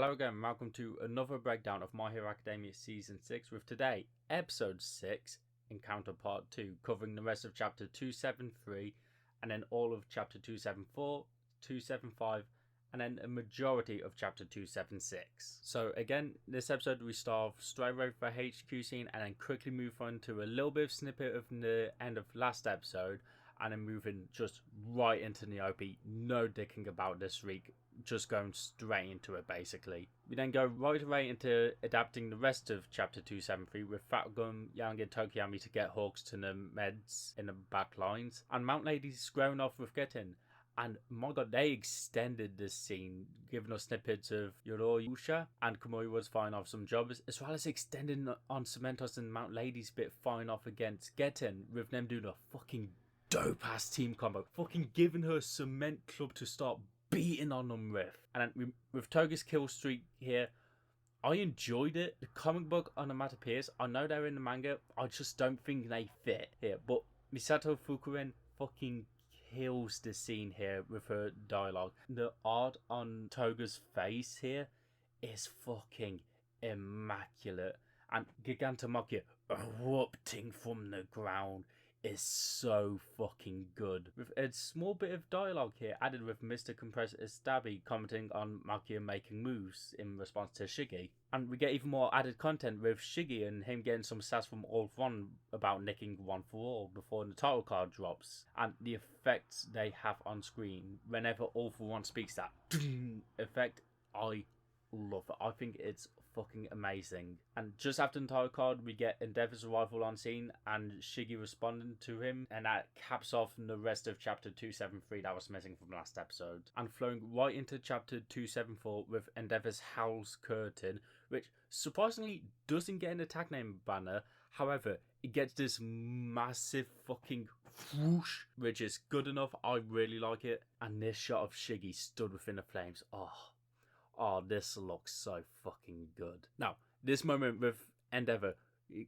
Hello again, welcome to another breakdown of My Hero Academia Season 6 with today, Episode 6, Encounter Part 2, covering the rest of Chapter 273 and then all of Chapter 274, 275 and then a majority of Chapter 276. So again, this episode we start off straight away for the HQ scene and then quickly move on to a little bit of snippet of the end of last episode and then moving just right into the OP, no dicking about this week. Just going straight into it basically. We then go right away into adapting the rest of Chapter 273 with Fatgum, Yang and Tokiyami to get Hawks to the meds in the back lines and Mount Lady squaring off with Getten. And my god, they extended this scene, giving us snippets of Yorosha and Kamui was firing off some jobs, as well as extending on Cementos and Mount Lady's bit firing off against Getten, with them doing a fucking dope ass team combo. Fucking giving her a cement club to start beating on them with. And then with Toga's kill streak here, I enjoyed it. The comic book onomatopoeias, I know they're in the manga, I just don't think they fit here. But Misato Fukuren fucking kills the scene here with her dialogue. The art on Toga's face here is fucking immaculate. And Gigantomachia erupting from the ground is so fucking good. With a small bit of dialogue here added with Mr. Compressor Stabby commenting on Makia making moves in response to Shiggy. And we get even more added content with Shiggy and him getting some sass from All For One about nicking One For All before the title card drops. And the effects they have on screen whenever All For One speaks, that effect, I love it. I think it's fucking amazing. And just after the title card, we get Endeavor's arrival on scene and Shiggy responding to him, and that caps off the rest of Chapter 273 that was missing from last episode. And flowing right into Chapter 274 with Endeavor's Howl's Curtain, which surprisingly doesn't get an attack name banner. However, it gets this massive fucking whoosh, which is good enough. I really like it. And this shot of Shiggy stood within the flames. Oh, this looks so fucking good. Now, this moment with Endeavor,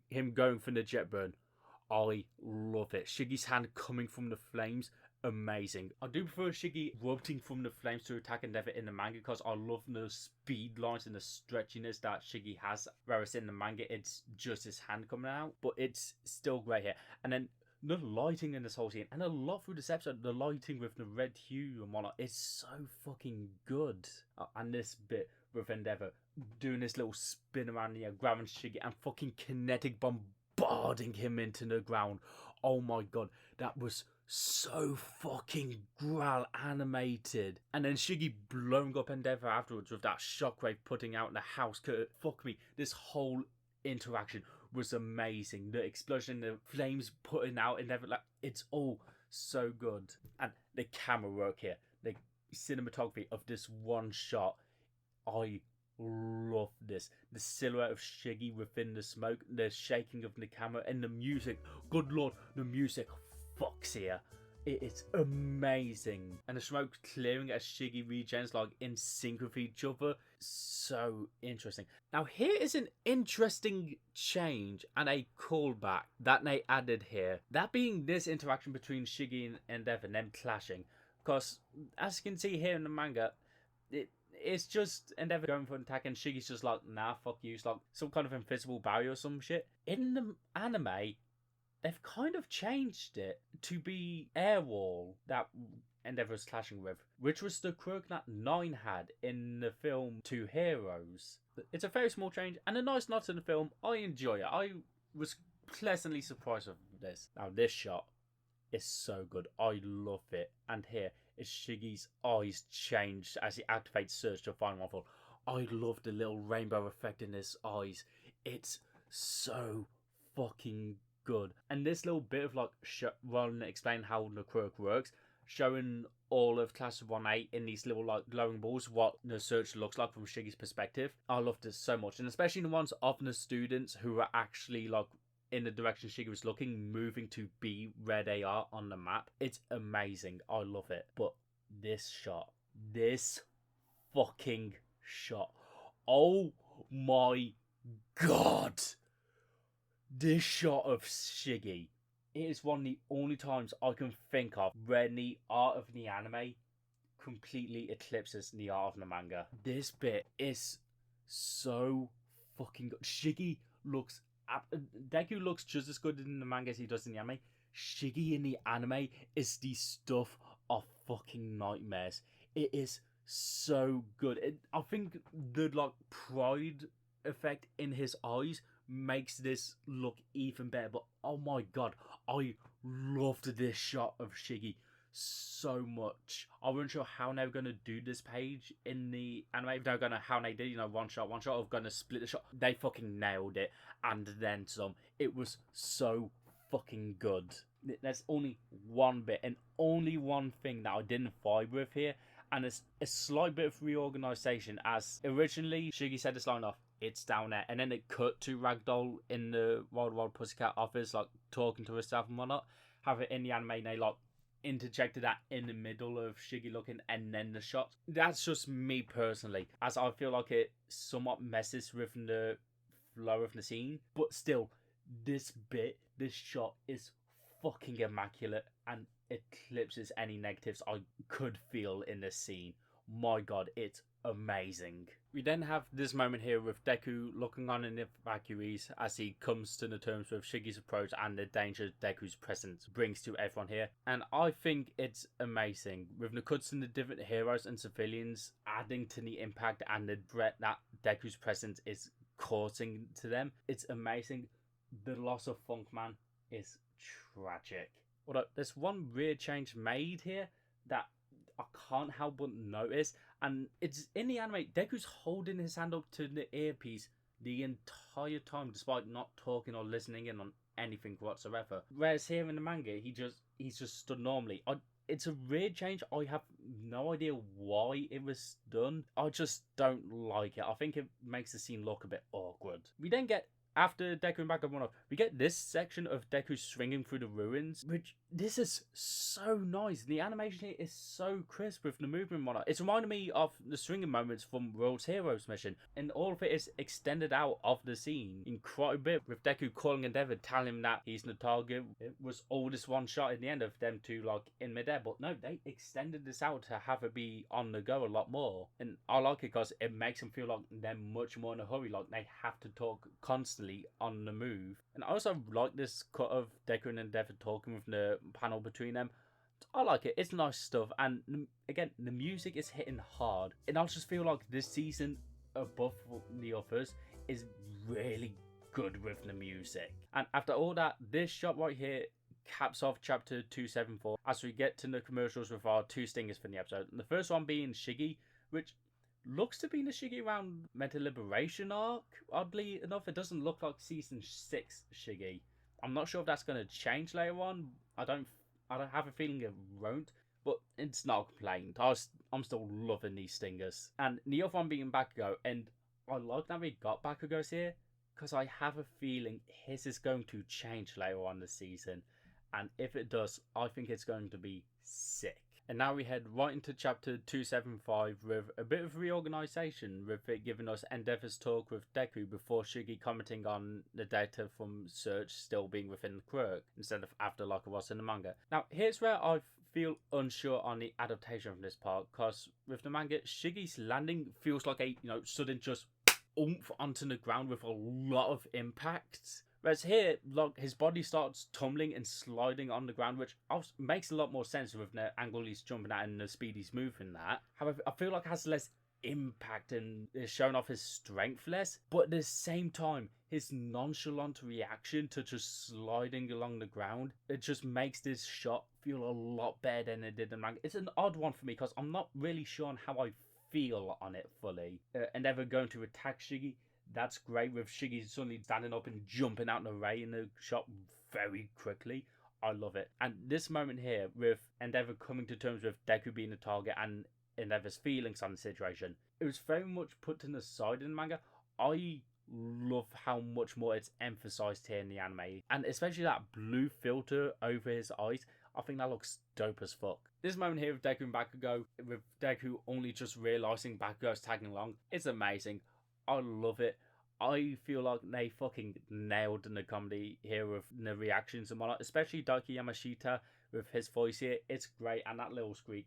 him going for the jet burn, I love it. Shiggy's hand coming from the flames, amazing. I do prefer Shiggy erupting from the flames to attack Endeavor in the manga because I love the speed lines and the stretchiness that Shiggy has. Whereas in the manga, it's just his hand coming out, but it's still great here. And then the lighting in this whole scene, and a lot through this episode, the lighting with the red hue and whatnot, is so fucking good. And this bit with Endeavor doing this little spin around the grabbing Shiggy and fucking kinetic bombarding him into the ground. Oh my god, that was so fucking Grail animated. And then Shiggy blowing up Endeavor afterwards with that shockwave putting out the house. Fuck me, this whole interaction was amazing. The explosion, the flames putting out, and everything, like, it's all so good. And the camera work here, the cinematography of this one shot, I love this. The silhouette of Shiggy within the smoke, the shaking of the camera, and the music. Good lord, the music fucks here. It is amazing. And the smoke clearing as Shiggy regens like in sync with each other. So interesting. Now here is an interesting change and a callback that they added here. That being this interaction between Shiggy and Endeavor, them clashing. Because as you can see here in the manga, it's just Endeavor going for an attack and Shiggy's just like, nah, fuck you. It's like some kind of invisible barrier or some shit. In the anime, they've kind of changed it to be air wall that Endeavor's clashing with, which was the quirk that Nine had in the film Two Heroes. It's a very small change and a nice nod to the film. I enjoy it. I was pleasantly surprised with this. Now this shot is so good. I love it. And here is Shiggy's eyes changed as he activates Surge to find Waffle. I love the little rainbow effect in his eyes. It's so fucking good. And this little bit of like rather than explain how the quirk works, showing all of Class of 1A in these little like glowing balls what the search looks like from Shiggy's perspective. I love this so much, and especially the ones of the students who are actually like in the direction Shiggy was looking, moving to be where they are on the map. It's amazing. I love it. But this shot, this fucking shot, oh my god, this shot of Shiggy, it is one of the only times I can think of where the art of the anime completely eclipses the art of the manga. This bit is so fucking good. Deku looks just as good in the manga as he does in the anime. Shiggy in the anime is the stuff of fucking nightmares. It is so good. I think the pride effect in his eyes makes this look even better. But oh my god, I loved this shot of Shiggy so much. I wasn't sure how they were gonna do this page in the anime. If they were gonna how they did, one shot, or gonna split the shot. They fucking nailed it, and then some. It was so fucking good. There's only one bit and only one thing that I didn't vibe with here, and it's a slight bit of reorganization. As originally Shiggy said this line off, it's down there, and then it cut to Ragdoll in the Wild Wild Pussycat office, talking to herself and whatnot. Have it in the anime, they interjected that in the middle of Shiggy looking and then the shot. That's just me personally, as I feel like it somewhat messes with the flow of the scene, but still, this shot is fucking immaculate and eclipses any negatives I could feel in this scene. My god, it's amazing. We then have this moment here with Deku looking on in the evacuees as he comes to the terms with Shiggy's approach and the danger Deku's presence brings to everyone here. And I think it's amazing, with the cuts in the different heroes and civilians adding to the impact and the threat that Deku's presence is causing to them. It's amazing. The loss of Funkman is tragic. Although there's one weird change made here that I can't help but notice, and it's in the anime. Deku's holding his hand up to the earpiece the entire time, despite not talking or listening in on anything whatsoever. Whereas here in the manga, he's just stood normally. It's a weird change. I have no idea why it was done. I just don't like it. I think it makes the scene look a bit awkward. We then get, after Deku and Backup one off, we get this section of Deku swinging through the ruins, which this is so nice. The animation here is so crisp with the movement and whatnot. It's reminding me of the swinging moments from World's Heroes mission, and all of it is extended out of the scene in quite a bit, with Deku calling Endeavor, telling him that he's the target. It was all this one shot in the end of them two in midair, but no, they extended this out to have it be on the go a lot more, and I like it because it makes them feel like they're much more in a hurry, like they have to talk constantly on the move. And I also like this cut of Deku and Endeavor talking with the panel between them. I like it. It's nice stuff, and again, the music is hitting hard, and I just feel like this season, above the others, is really good with the music. And after all that, this shot right here caps off chapter 274 as we get to the commercials with our two stingers for the episode. And the first one being Shiggy, which looks to be the Shiggy around Mental Liberation arc. Oddly enough, it doesn't look like season 6 Shiggy. I'm not sure if that's going to change later on. I don't have a feeling it won't, but it's not a complaint. I'm still loving these stingers. And the other one being Bakugo, and I like that we got Bakugos here, because I have a feeling his is going to change later on this season. And if it does, I think it's going to be sick. And now we head right into chapter 275 with a bit of reorganisation, with it giving us Endeavor's talk with Deku before Shiggy commenting on the data from Search still being within the quirk, instead of after like it was in the manga. Now, here's where I feel unsure on the adaptation from this part, because with the manga, Shiggy's landing feels like a, sudden just oomph onto the ground with a lot of impact. Whereas here, his body starts tumbling and sliding on the ground, which makes a lot more sense with the angle he's jumping at and the speed he's moving at. However, I feel like it has less impact and is showing off his strength less, but at the same time, his nonchalant reaction to just sliding along the ground, it just makes this shot feel a lot better than it did in the manga. It's an odd one for me because I'm not really sure on how I feel on it fully. Endeavor going to attack Shiggy. That's great, with Shiggy suddenly standing up and jumping out in the ray in the shot very quickly. I love it. And this moment here, with Endeavor coming to terms with Deku being the target and Endeavor's feelings on the situation, it was very much put to the side in the manga. I love how much more it's emphasized here in the anime. And especially that blue filter over his eyes, I think that looks dope as fuck. This moment here with Deku and Bakugo, with Deku only just realizing Bakugo's tagging along, it's amazing. I love it. I feel like they fucking nailed the comedy here with the reactions and whatnot, especially Daiki Yamashita with his voice here. It's great, and that little squeak,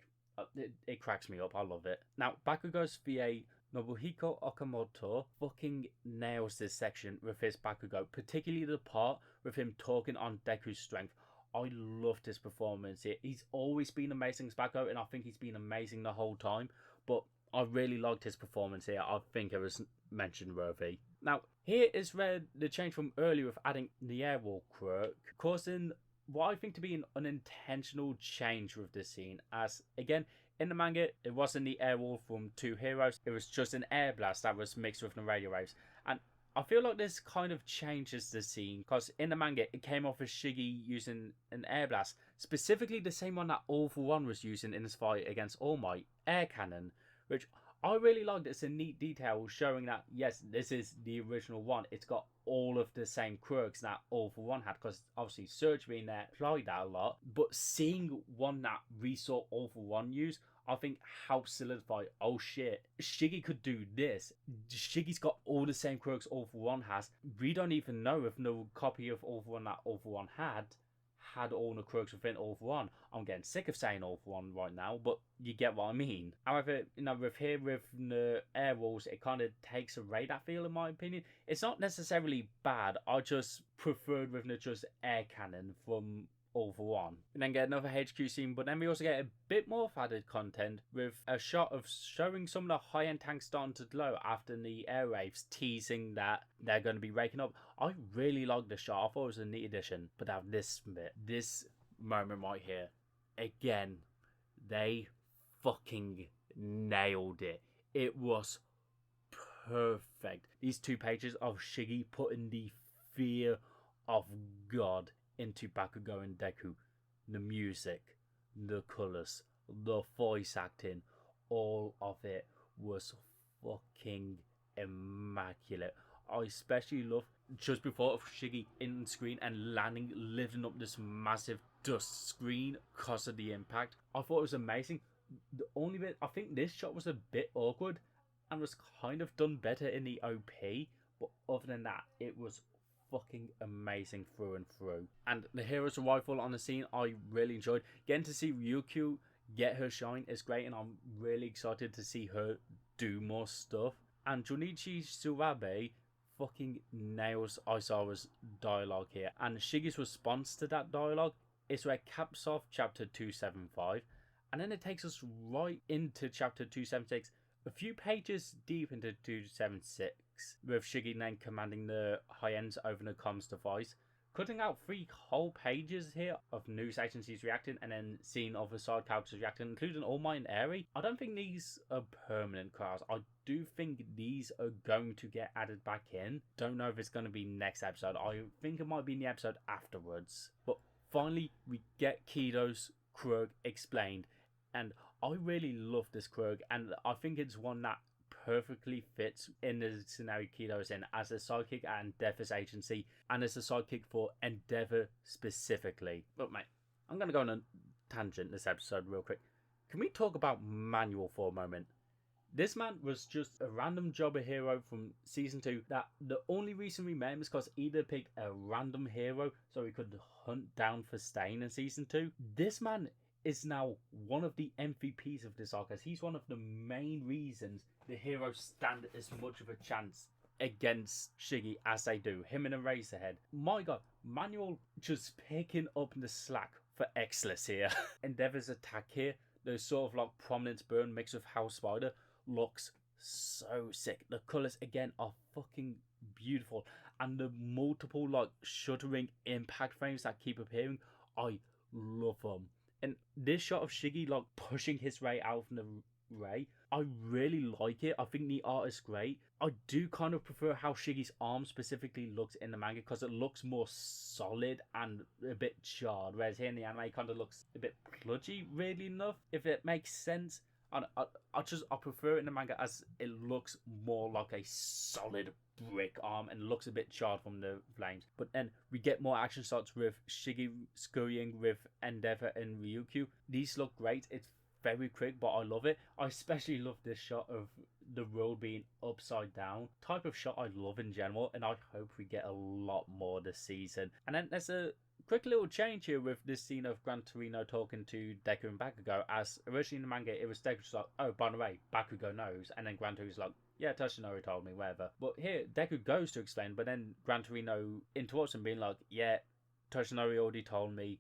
it cracks me up. I love it. Now, Bakugo's VA Nobuhiko Okamoto fucking nails this section with his Bakugo, particularly the part with him talking on Deku's strength. I loved his performance here. He's always been amazing as Bakugo, and I think he's been amazing the whole time, but I really liked his performance here. I think it was mention worthy. Now, here is where the change from earlier with adding the Airwall quirk, causing what I think to be an unintentional change with this scene, as again, in the manga, it wasn't the Airwall from Two Heroes, it was just an air blast that was mixed with the radio waves. And I feel like this kind of changes the scene, because in the manga, it came off as Shiggy using an air blast, specifically the same one that All For One was using in his fight against All Might, air cannon, which I really liked. It's a neat detail showing that, yes, this is the original one. It's got all of the same quirks that All For One had, because obviously Surge being there applied that a lot. But seeing one that we saw All For One use, I think helps solidify, oh shit, Shiggy could do this. Shiggy's got all the same quirks All For One has. We don't even know if no copy of All For One that All For One had all the quirks within All For One. I'm getting sick of saying All For One right now, but you get what I mean. However, with the air walls, it kind of takes away that feel, in my opinion. It's not necessarily bad. I just preferred with the just air cannon from All For One. And then get another HQ scene, but then we also get a bit more added content with a shot of showing some of the high-end tanks starting to glow after the air waves, teasing that they're going to be raking up. I really liked the shot. I thought it was a neat addition. But now this moment right here, again, they fucking nailed it. It was perfect. These 2 pages of Shiggy putting the fear of God into Bakugo and Deku. The music, the colours, the voice acting, all of it was fucking immaculate. I especially love just before Shiggy in screen and landing, lifting up this massive dust screen because of the impact. I thought it was amazing. The only bit, I think this shot was a bit awkward and was kind of done better in the OP, but other than that, it was fucking amazing through and through. And the hero's arrival on the scene, I really enjoyed. Getting to see Ryukyu get her shine is great, and I'm really excited to see her do more stuff. And Junichi Suwabe fucking nails Aizawa's dialogue here, and Shiggy's response to that dialogue is where it caps off chapter 275, and then it takes us right into chapter 276, a few pages deep into 276, with Shiggy then commanding the high ends over the comms device, cutting out 3 whole pages here of news agencies reacting, and then seeing other side characters reacting, including All Might and Eri. I don't think these are permanent crowds. I do think these are going to get added back in. Don't know if it's going to be next episode. I think it might be in the episode afterwards. But finally, we get Kido's quirk explained, and I really love this quirk, and I think it's one that perfectly fits in the scenario Kido is in as a sidekick at Endeavor's agency, and as a sidekick for Endeavor specifically. But mate, I'm going to go on a tangent this episode real quick. Can we talk about Manual for a moment? This man was just a random jobber hero from Season 2 that the only reason we met him is because either picked a random hero so he could hunt down for Stain in Season 2. This man is now one of the MVPs of this arc, as he's one of the main reasons the heroes stand as much of a chance against Shiggy as they do. Him and Eraserhead. My god, Manual just picking up the slack for Exless here. Endeavor's attack here, the sort of like Prominence Burn mixed with House Spider, looks so sick. The colours again are fucking beautiful, and the multiple like shuddering impact frames that keep appearing, I love them. And this shot of Shiggy like pushing his way out from the ray, I really like it. I think the art is great. I do kind of prefer how Shiggy's arm specifically looks in the manga, because it looks more solid and a bit charred, whereas here in the anime it kind of looks a bit pludgy, weirdly enough, if it makes sense. And I prefer it in the manga as it looks more like a solid brick arm and looks a bit charred from the flames. But then we get more action shots with Shiggy scurrying with Endeavor and Ryukyu. These look great. It's very quick, but I love it. I especially love this shot of the world being upside down. Type of shot I love in general, and I hope we get a lot more this season. And then there's a quick little change here with this scene of Gran Torino talking to Deku and Bakugo, as originally in the manga it was Deku just like, oh, by the way, Bakugo knows, and then Gran Torino's like, yeah, Toshinori told me, whatever. But here, Deku goes to explain, but then Gran Torino interrupts him being like, yeah, Toshinori already told me,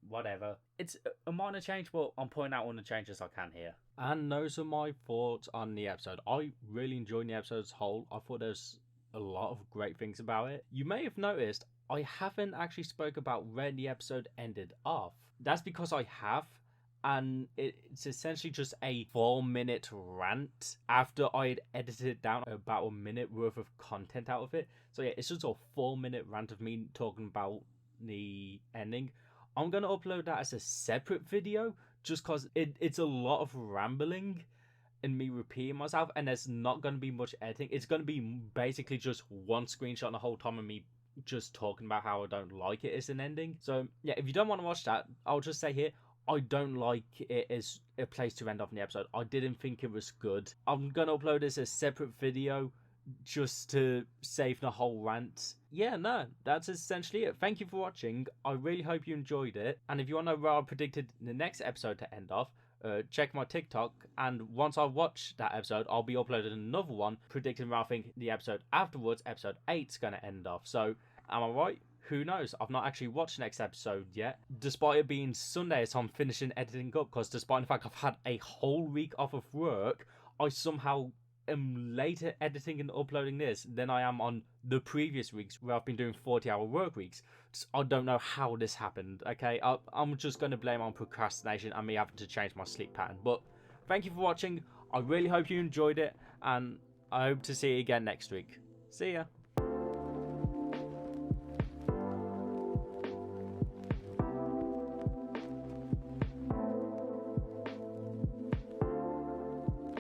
whatever. It's a minor change, but I'm pointing out all the changes I can here. And those are my thoughts on the episode. I really enjoyed the episode as a whole. I thought there's a lot of great things about it. You may have noticed I haven't actually spoke about where the episode ended off. That's because I have, and it's essentially just a 4-minute rant after I had edited down about a minute worth of content out of it. So yeah, it's just a 4-minute rant of me talking about the ending. I'm going to upload that as a separate video just because it's a lot of rambling and me repeating myself, and there's not going to be much editing. It's going to be basically just one screenshot the whole time of me just talking about how I don't like it as an ending. So yeah, if you don't want to watch that, I'll just say here, I don't like it as a place to end off in the episode. I didn't think it was good. I'm going to upload this as a separate video just to save the whole rant. Yeah, no, that's essentially it. Thank you for watching. I really hope you enjoyed it. And if you want to know where I predicted the next episode to end off, check my TikTok, and once I watch that episode, I'll be uploading another one predicting where I think the episode afterwards, episode 8, is going to end off. So, am I right? Who knows? I've not actually watched the next episode yet, despite it being Sunday as I'm finishing editing up, because despite the fact I've had a whole week off of work, I somehow am later editing and uploading this than I am on the previous weeks where I've been doing 40-hour work weeks. I don't know how this happened, okay? I'm just going to blame on procrastination and me having to change my sleep pattern. But thank you for watching. I really hope you enjoyed it, and I hope to see you again next week. See ya.